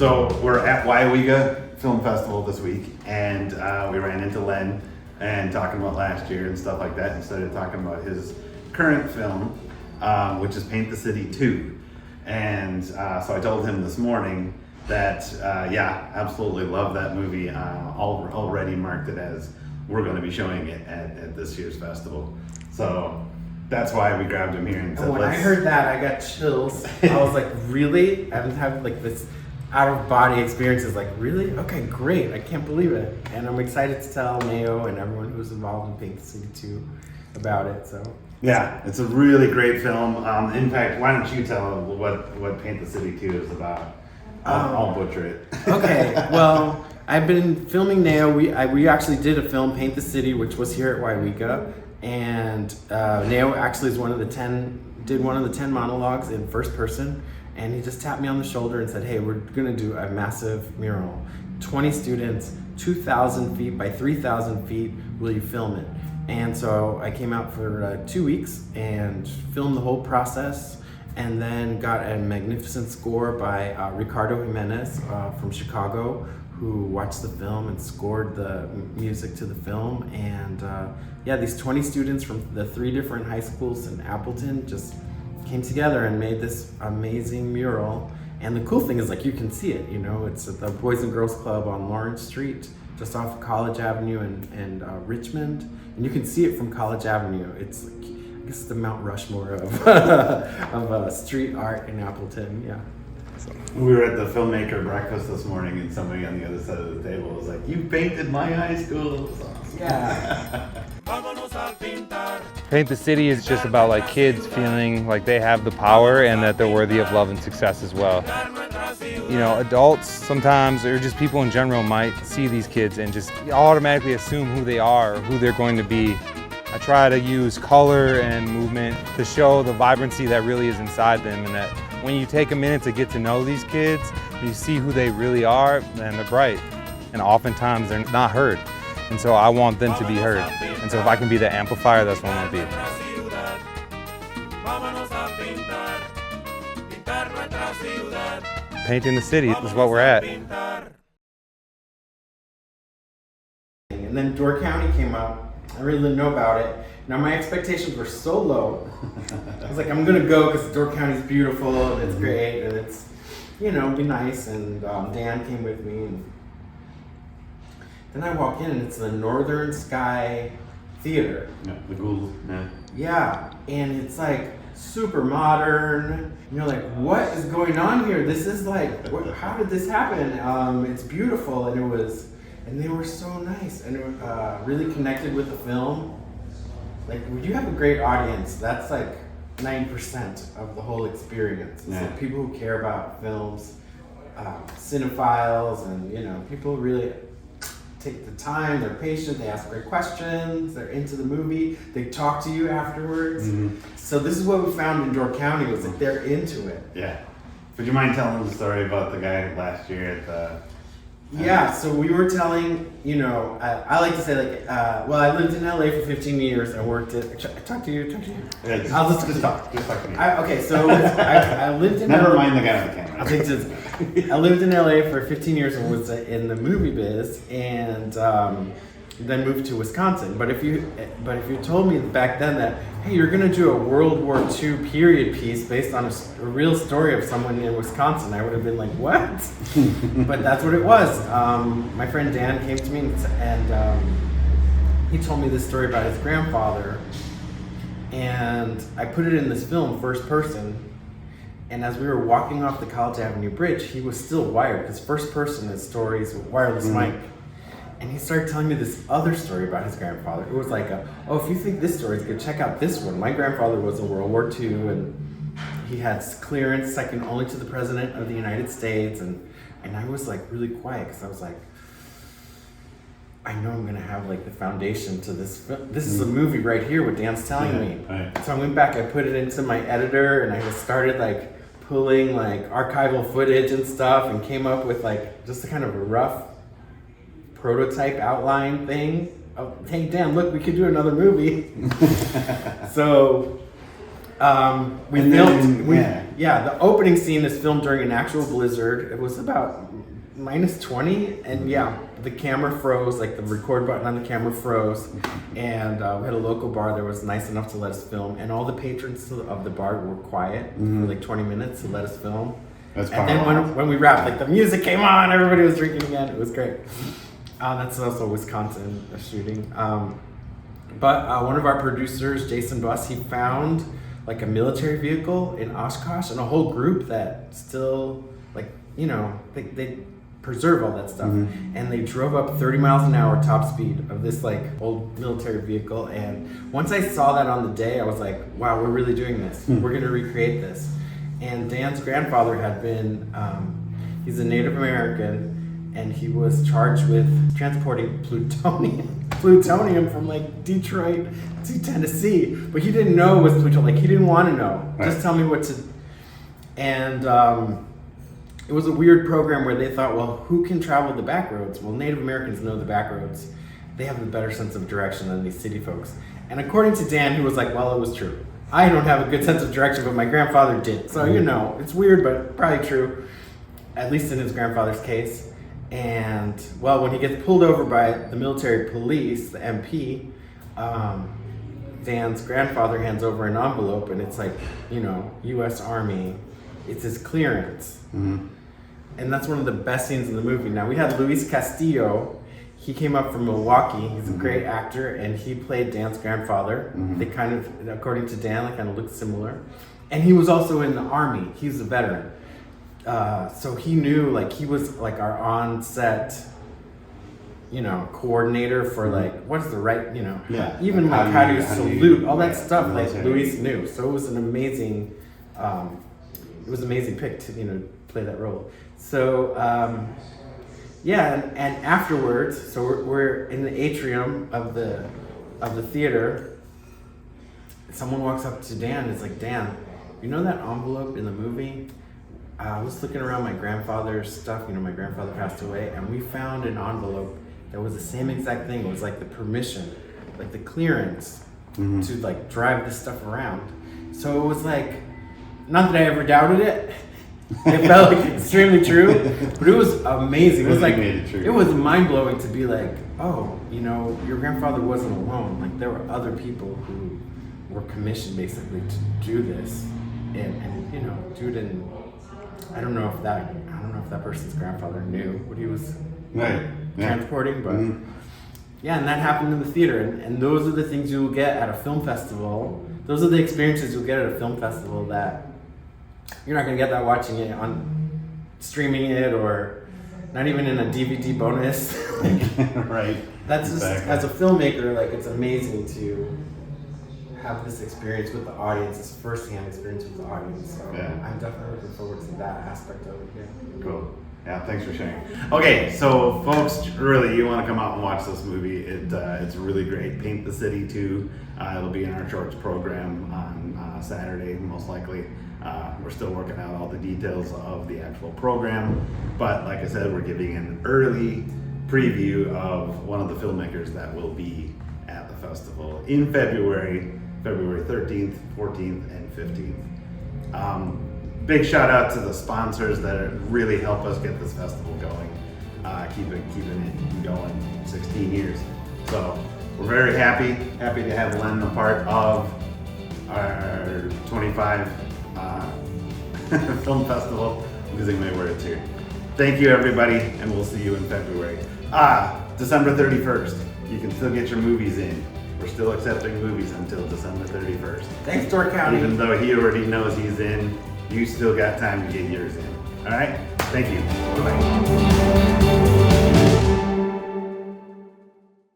So we're at Weyauwega Film Festival this week, and we ran into Len and talking about last year and stuff like that, and started talking about his current film, which is Paint the City 2. And so I told him this morning that, yeah, absolutely love that movie. Already marked it as we're going to be showing it at this year's festival. So that's why we grabbed him here and said, when I heard that, I got chills. I was like, really? I'm having like this out-of-body experience. Is like, really? Okay, great. I can't believe it. And I'm excited to tell Neo and everyone who's involved in Paint the City 2 about it. So yeah, it's a really great film. In fact, why don't you tell what Paint the City 2 is about? I'll butcher it. Okay, well, I've been filming Neo. We actually did a film, Paint the City, which was here at Weyauwega. And Neo actually is one of the 10 monologues in first person, and he just tapped me on the shoulder and said, hey, we're gonna do a massive mural, 20 students, 2,000 feet by 3,000 feet, will you film it? And so I came out for 2 weeks and filmed the whole process, and then got a magnificent score by Ricardo Jimenez from Chicago, who watched the film and scored the music to the film. And yeah, these 20 students from the 3 different high schools in Appleton just came together and made this amazing mural. And the cool thing is, like, you can see it, you know, it's at the Boys and Girls Club on Lawrence Street, just off College Avenue and Richmond. And you can see it from College Avenue. It's like, I guess it's the Mount Rushmore of street art in Appleton, yeah. We were at the filmmaker breakfast this morning, and somebody on the other side of the table was like, you painted my high school. It was awesome. Yeah. Paint the City is just about like kids feeling like they have the power and that they're worthy of love and success as well. You know, adults sometimes, or just people in general, might see these kids and just automatically assume who they are, who they're going to be. I try to use color and movement to show the vibrancy that really is inside them, and that when you take a minute to get to know these kids, you see who they really are, and they're bright. And oftentimes they're not heard. And so I want them to be heard. And so if I can be the amplifier, that's what I want to be. Painting the city is what we're at. And then Door County came out. I really didn't know about it. Now my expectations were so low. I was like, I'm gonna go because Door County is beautiful and it's great and it's, you know, be nice. And Dan came with me. And then I walk in and it's the Northern Sky Theater. Yeah, the ghouls, yeah. Yeah, and it's like super modern. And you're like, what is going on here? This is like, how did this happen? It's beautiful, and they were so nice, and really connected with the film. Like, when you have a great audience, that's like 90% of the whole experience. It's like people who care about films, cinephiles, and, you know, people really take the time, they're patient, they ask great questions, they're into the movie, they talk to you afterwards. Mm-hmm. So this is what we found in Door County, was that they're into it. Yeah. Would you mind telling the story about the guy last year at the... Yeah, so we were telling, you know, I like to say, like, well, I lived in LA for 15 years. I worked at, talk to you. Yeah, I'll just talk. Just talk to me. Okay, so I lived in Never LA. mind the guy on the camera. I lived in LA for 15 years and was in the movie biz, and then moved to Wisconsin. But if you told me back then that, hey, you're gonna do a World War II period piece based on a real story of someone in Wisconsin, I would have been like, what? But that's what it was. My friend Dan came to me and he told me this story about his grandfather, and I put it in this film, first person. And as we were walking off the College Avenue Bridge, he was still wired, because first person is stories with wireless mic. And he started telling me this other story about his grandfather. It was like, oh, if you think this story is good, check out this one. My grandfather was in World War II, and he had clearance second only to the President of the United States. And I was like really quiet, because I was like, I know I'm gonna have like the foundation to this. This is a movie right here, what Dan's telling me. Right. So I went back, I put it into my editor, and I just started like pulling like archival footage and stuff, and came up with like just a kind of a rough prototype outline thing. Oh, hey Dan, look, we could do another movie. So We And filmed. then, The opening scene is filmed during an actual blizzard. It was about -20, and the camera froze. Like the record button on the camera froze, and we had a local bar that was nice enough to let us film, and all the patrons of the bar were quiet for like 20 minutes to let us film. That's and then when we wrapped, like the music came on, everybody was drinking again. It was great. That's also Wisconsin shooting. But one of our producers, Jason Buss, he found like a military vehicle in Oshkosh and a whole group that still they preserve all that stuff. And they drove up 30 miles an hour top speed of this like old military vehicle. And once I saw that on the day, I was like, wow, we're really doing this. We're going to recreate this. And Dan's grandfather had been, he's a Native American, and he was charged with transporting plutonium from like Detroit to Tennessee. But he didn't know it was plutonium. Like he didn't want to know. Right. Just tell me what to. And it was a weird program where they thought, well, who can travel the back roads? Well, Native Americans know the back roads. They have a better sense of direction than these city folks. And according to Dan, he was like, well, it was true. I don't have a good sense of direction, but my grandfather did. So, it's weird, but probably true, at least in his grandfather's case. And, well, when he gets pulled over by the military police, the MP, Dan's grandfather hands over an envelope, and it's like, U.S. Army. It's his clearance. And that's one of the best scenes in the movie. Now, we had Luis Castillo. He came up from Milwaukee. He's a great actor, and he played Dan's grandfather. They kind of, according to Dan, they kind of looked similar. And he was also in the Army. He's a veteran. So he knew, like, he was like our on-set, coordinator for like, what's the right, even like how do you salute, all that stuff, like Luis knew. So it was an amazing, pick to, play that role. So, and afterwards, so we're in the atrium of the theater. Someone walks up to Dan and is like, Dan, you know that envelope in the movie? I was looking around my grandfather's stuff, my grandfather passed away, and we found an envelope that was the same exact thing. It was like the permission, like the clearance to like drive this stuff around. So it was like, not that I ever doubted it. It felt like extremely true, but it was amazing. It was like, it was mind blowing to be like, oh, your grandfather wasn't alone. Like there were other people who were commissioned basically to do this, and do it in. I don't know if that person's grandfather knew what he was transporting, but and that happened in the theater, and those are the things you will get at a film festival. Those are the experiences you'll get at a film festival that you're not going to get that watching it on streaming it, or not even in a DVD bonus. Right. That's just, as a filmmaker, like it's amazing to have this experience with the audience, this first-hand experience with the audience. So I'm definitely looking forward to that aspect of it. Yeah. Cool. Yeah, thanks for sharing. Okay, so folks, really, you want to come out and watch this movie. It's really great. Paint the City 2. It'll be in our shorts program on Saturday, most likely. We're still working out all the details of the actual program, but like I said, we're giving an early preview of one of the filmmakers that will be at the festival in February 13th, 14th, and 15th. Big shout out to the sponsors that really help us get this festival going, keeping it going 16 years. So we're very happy to have Len a part of our 25 film festival. I'm losing my words here. Thank you everybody, and we'll see you in February. December 31st. You can still get your movies in. We're still accepting movies until December 31st. Thanks, Door County. Even though he already knows he's in, you still got time to get yours in. All right? Thank you. Bye-bye.